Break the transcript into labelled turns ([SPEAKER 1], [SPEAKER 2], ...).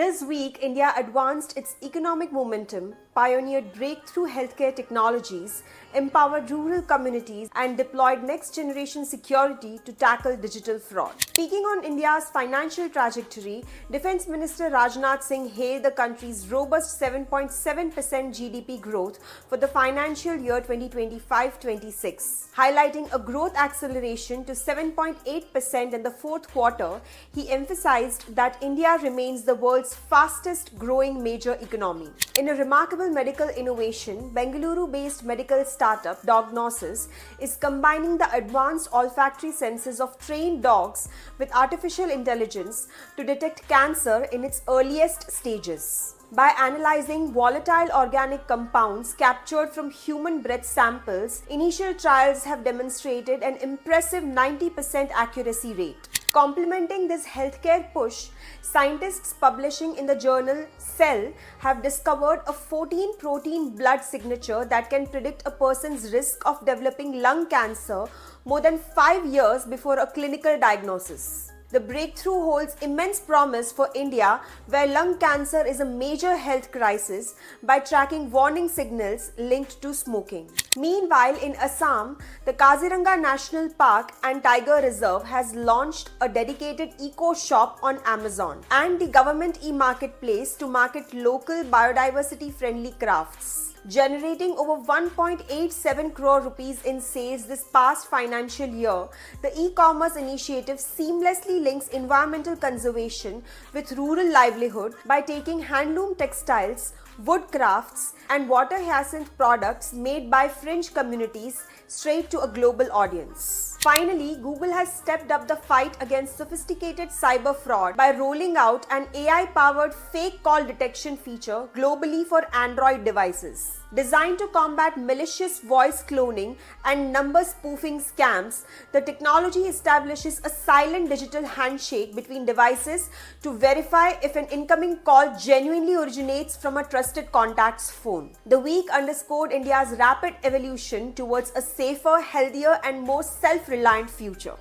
[SPEAKER 1] This week, India advanced its economic momentum, pioneered breakthrough healthcare technologies, empowered rural communities, and deployed next-generation security to tackle digital fraud. Speaking on India's financial trajectory, Defence Minister Rajnath Singh hailed the country's robust 7.7% GDP growth for the financial year 2025-26. Highlighting a growth acceleration to 7.8% in the fourth quarter, he emphasized that India remains the world's fastest growing major economy. In a remarkable medical innovation, Bengaluru-based medical startup Dognosis is combining the advanced olfactory senses of trained dogs with artificial intelligence to detect cancer in its earliest stages. By analyzing volatile organic compounds captured from human breath samples, initial trials have demonstrated an impressive 90% accuracy rate. Complementing this healthcare push, scientists publishing in the journal Cell have discovered a 14-protein blood signature that can predict a person's risk of developing lung cancer more than 5 years before a clinical diagnosis. The breakthrough holds immense promise for India, where lung cancer is a major health crisis, by tracking warning signals linked to smoking. Meanwhile, in Assam, the Kaziranga National Park and Tiger Reserve has launched a dedicated eco-shop on Amazon and the government e-marketplace to market local biodiversity-friendly crafts. Generating over 1.87 crore rupees in sales this past financial year, the e-commerce initiative seamlessly links environmental conservation with rural livelihood by taking handloom textiles, wood crafts, and water hyacinth products made by fringe communities straight to a global audience. Finally, Google has stepped up the fight against sophisticated cyber fraud by rolling out an AI-powered fake call detection feature globally for Android devices. Designed to combat malicious voice cloning and number spoofing scams, the technology establishes a silent digital handshake between devices to verify if an incoming call genuinely originates from a trusted contact's phone. The week underscored India's rapid evolution towards a safer, healthier, and more self-reliant future.